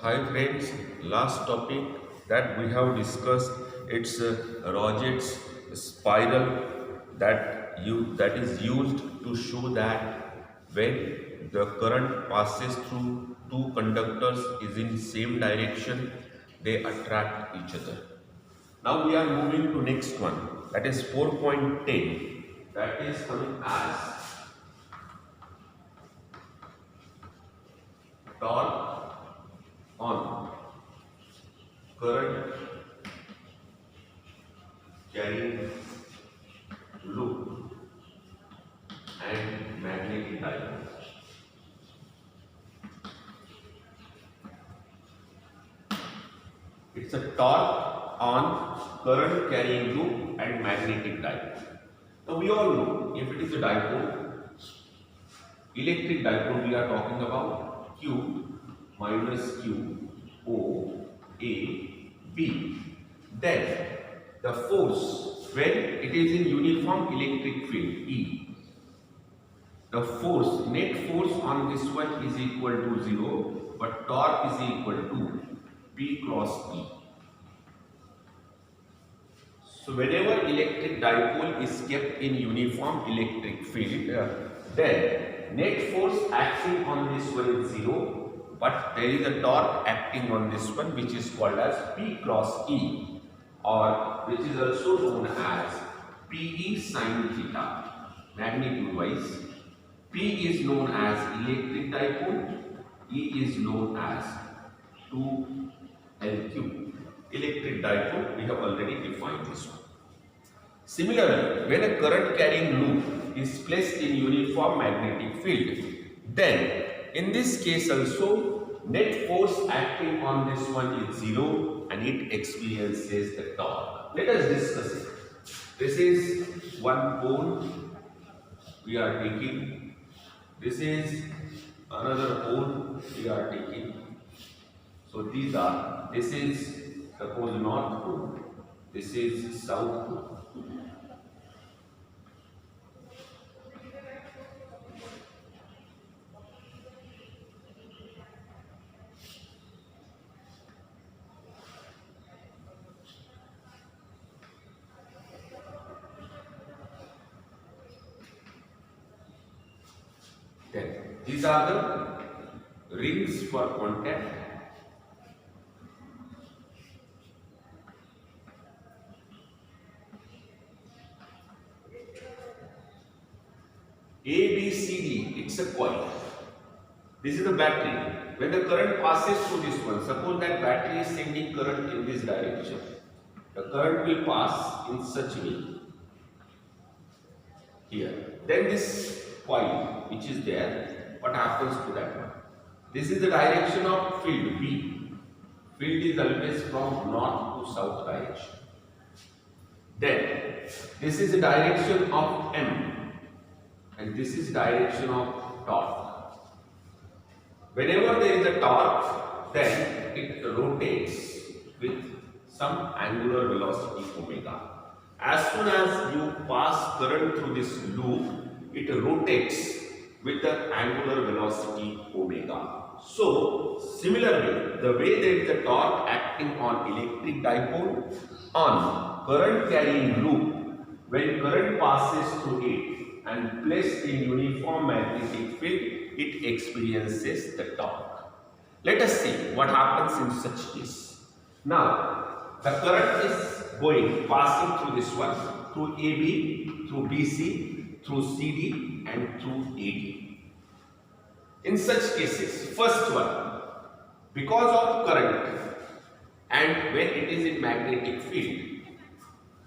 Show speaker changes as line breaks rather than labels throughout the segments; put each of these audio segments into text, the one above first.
Hi friends, last topic that we have discussed it's Roget's spiral that is used to show that when the current passes through two conductors is in same direction, they attract each other. Now we are moving to next one, that is 4.10, that is coming as torque on current carrying loop and magnetic dipole. It's a torque on current carrying loop and magnetic dipole. Now we all know if it is a dipole, electric dipole we are talking about Q minus Q O A B. Then the force when it is in uniform electric field E, the force, net force on this one is equal to 0, but torque is equal to P cross E. So whenever electric dipole is kept in uniform electric field, then net force acting on this one is 0, but there is a torque acting on this one which is called as P cross E, or which is also known as PE sin theta. Magnitude wise, P is known as electric dipole, E is known as 2Lq. Electric dipole, we have already defined this one. Similarly, when a current carrying loop is placed in uniform magnetic field, then in this case also net force acting on this one is 0 and it experiences the torque. Let us discuss it. This is one pole we are taking. This is another pole we are taking. So this is suppose north pole, this is south pole. Then these are the rings for contact. A, B, C, D, it's a coil. This is the battery. When the current passes through this one, suppose that battery is sending current in this direction. The current will pass in such way here. Then this coil which is there, what happens to that one? This is the direction of field B. Field is always from north to south direction. Then this is the direction of M. And this is direction of torque. Whenever there is a torque, then it rotates with some angular velocity omega. As soon as you pass current through this loop, it rotates with the angular velocity omega. So, similarly, the way there is a torque acting on electric dipole, on current carrying loop, when current passes through it, and placed in uniform magnetic field, it experiences the torque. Let us see what happens in such case. Now, the current is passing through this one, through AB, through BC, through CD, and through AD. In such cases, first one, because of current and when it is in magnetic field,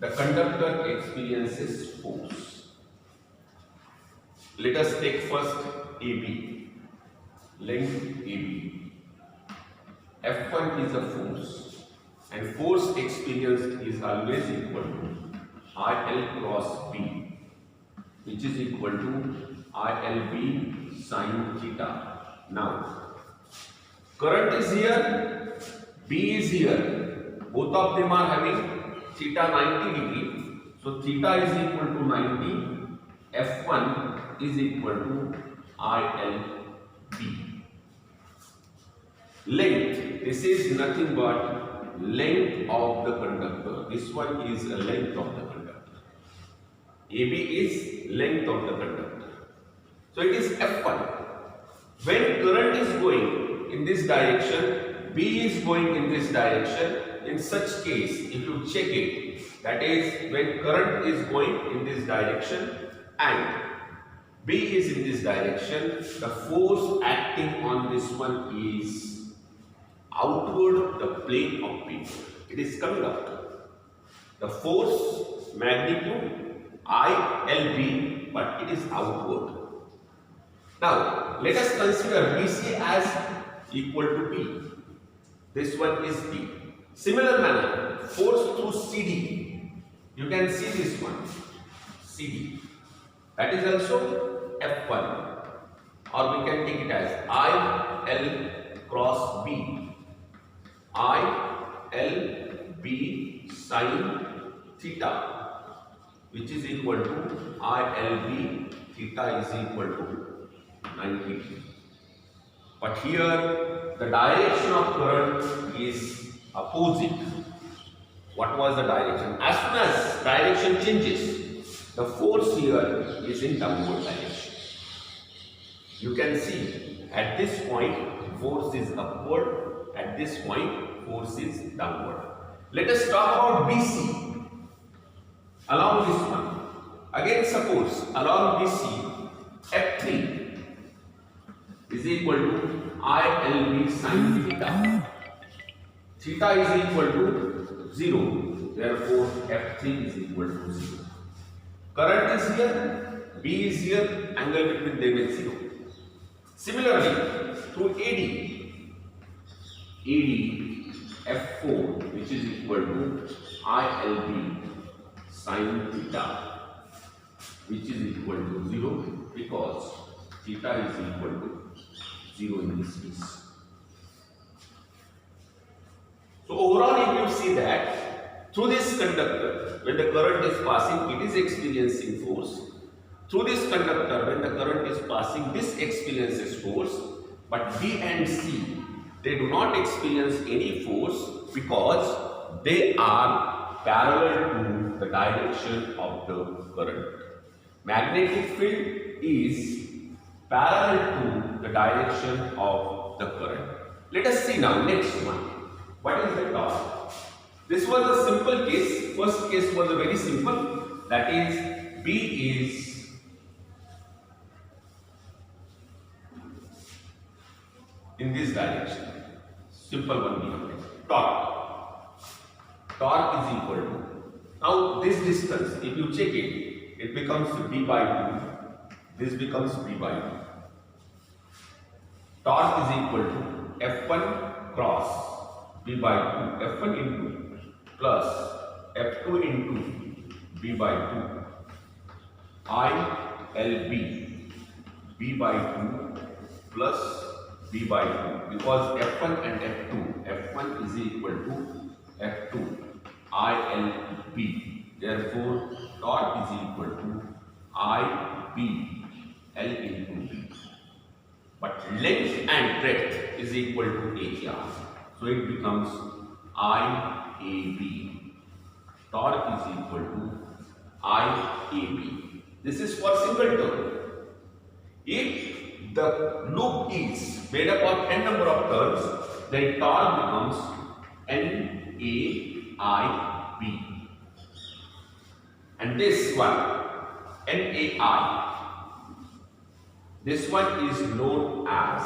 the conductor experiences force. Let us take first AB, length AB. F1 is a force, and force experienced is always equal to IL cross B, which is equal to ILB sin theta. Now, current is here, B is here. Both of them are having theta 90 degree. So, theta is equal to 90. F1 is equal to ILB. Length. This is nothing but length of the conductor. This one is a length of the conductor. AB is length of the conductor. So it is F1. When current is going in this direction, B is going in this direction. In such case, if you check it, that is when current is going in this direction and B is in this direction, the force acting on this one is outward the plane of B. It is coming up. The force magnitude ILB, but it is outward. Now, let us consider BC as equal to B. This one is B. Similar manner, force through CD. You can see this one, CD. That is also F1. Or we can take it as IL cross B. ILB sine theta, which is equal to ILB theta is equal to 90 degree. But here the direction of current is opposite. What was the direction? As soon as direction changes, the force here is in downward direction. You can see at this point force is upward, at this point force is downward. Let us talk about BC along this one. Again, suppose along BC F3 is equal to ILB sine theta. Theta is equal to 0. Therefore, F3 is equal to 0. Current is here, B is here, angle between them is 0. Similarly, through AD F4, which is equal to ILB sine theta, which is equal to 0 because theta is equal to 0 in this case. So overall, if you see that through this conductor, when the current is passing, it is experiencing force. Through this conductor, when the current is passing, this experiences force. But B and C, they do not experience any force because they are parallel to the direction of the current. Magnetic field is parallel to the direction of the current. Let us see now next one. What is the torque? This was a simple case. First case was a very simple. That is B is in this direction. Simple one we have taken. Torque. Torque is equal to. Now this distance, if you check it, it becomes B by 2. This becomes B by 2. Torque is equal to F1 cross B by 2, F1 into plus F2 into B by 2, ILB B by 2 plus B by 2, because F1 and F2, F1 is equal to F2, ILB. Therefore, torque is equal to IB L into B. But length and breadth is equal to area. So it becomes IAB. Torque is equal to IAB. This is for single turn. If the loop is made up of n number of turns, then torque becomes NAIB. And this one, NAI. This one is known as,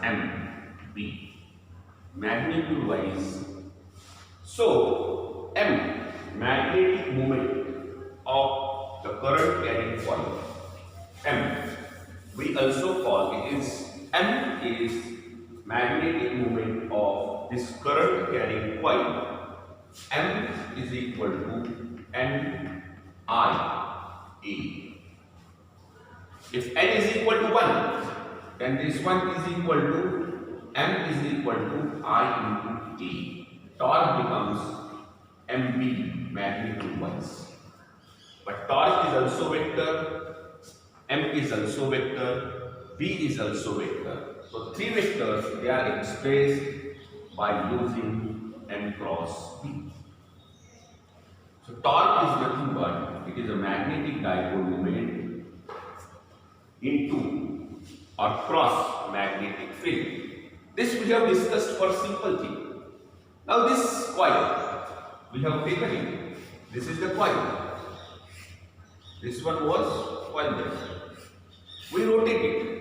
MB, magnitude wise. So, M, magnetic moment of the current carrying coil. M, we also call it is, M is magnetic moment of this current carrying coil. M is equal to NIA. If n is equal to 1, then this one is equal to M is equal to I into A. Torque becomes MB magnitude wise. But torque is also vector, M is also vector, B is also vector. So three vectors, they are expressed by using M cross B. So torque is nothing but it is a magnetic dipole moment into or cross magnetic field. This we have discussed for simple thing. Now this coil we have taken it. This is the coil. This one was coil there. We rotate it.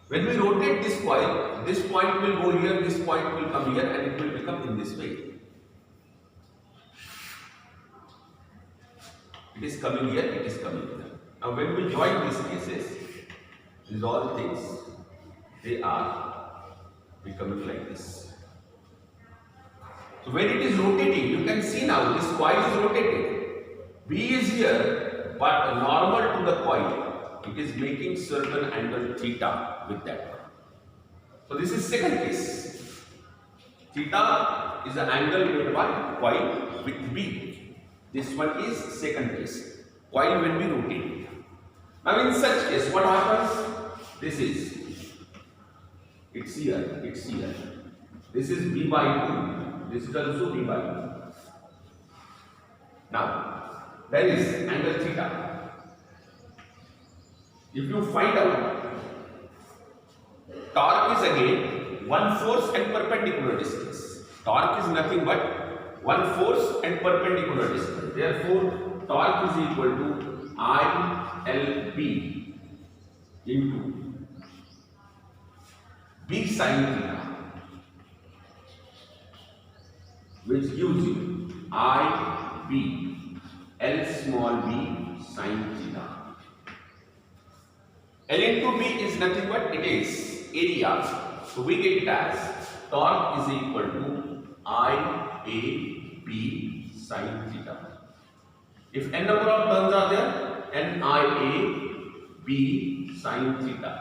When we rotate this coil, this point will go here, this point will come here, and it will become in this way. It is coming here, it is coming here. Now when we join these cases, these all things, they are becoming like this. So when it is rotating, you can see now this coil is rotated. B is here, but normal to the coil. It is making certain angle theta with that one. So this is second case. Theta is the angle made by coil with B. This one is second case. Coil when we rotate. Now in such case, what happens? This is, it's here, it's here. This is B by 2. This is also B by 2. Now, there is angle theta. If you find out, torque is again one force and perpendicular distance. Torque is nothing but one force and perpendicular distance. Therefore, torque is equal to ILB into B sin theta, which gives you IB L small b sin theta. L into B is nothing but it is area. So we get it as torque is equal to IAB sin theta. If n number of turns are there, NIAB sin theta.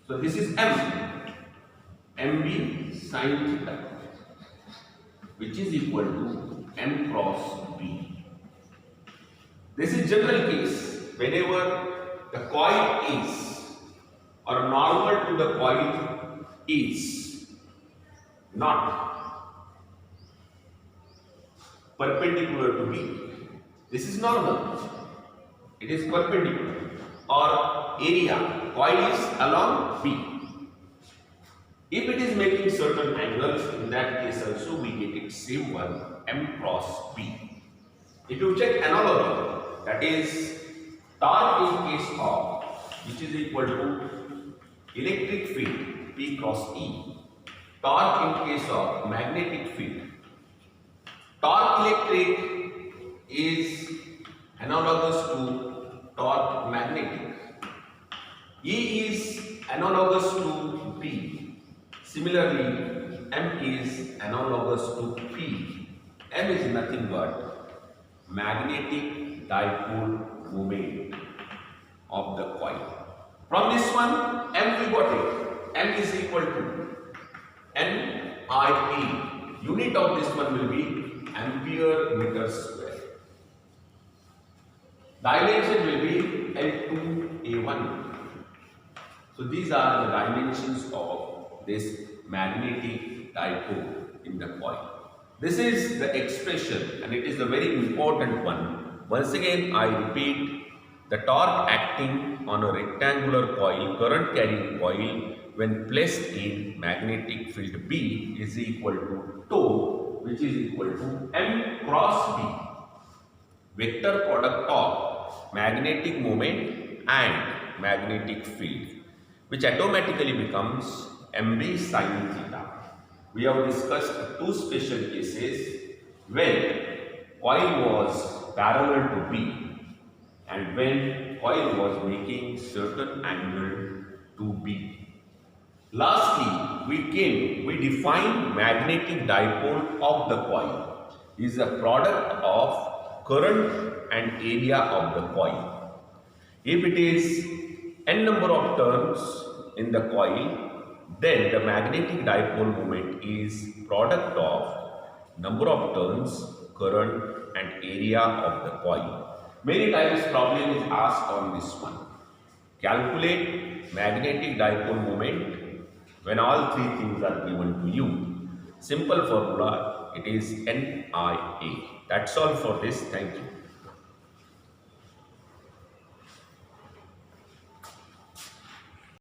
So this is MB sin theta, which is equal to M cross B. This is general case. Whenever the coil is, or normal to the coil is not perpendicular to B. This is normal. It is perpendicular. Or area, coil is along B. If it is making certain angles, in that case also we get it same one, M cross B. If you check analogy, that is torque in case of, which is equal to electric field P cross E, torque in case of magnetic field. Torque electric is analogous to torque magnetic. E is analogous to P. Similarly, M is analogous to P. M is nothing but magnetic dipole moment of the coil. From this one, M we got it. M is equal to NIE. Unit of this one will be ampere meter square. Dimension will be L2A1. So these are the dimensions of this magnetic dipole in the coil. This is the expression, and it is a very important one. Once again, I repeat, the torque acting on a rectangular coil, current carrying coil, when placed in magnetic field B is equal to tau, which is equal to M cross B. Vector product of magnetic moment and magnetic field, which automatically becomes MB sin theta. We have discussed two special cases when coil was parallel to B and when coil was making certain angle to B. Lastly, we defined magnetic dipole of the coil is a product of current and area of the coil. If it is n number of turns in the coil, then the magnetic dipole moment is product of number of turns, current and area of the coil. Many times problem is asked on this one. Calculate magnetic dipole moment when all three things are given to you. Simple formula, it is NIA. That's all for this. Thank you.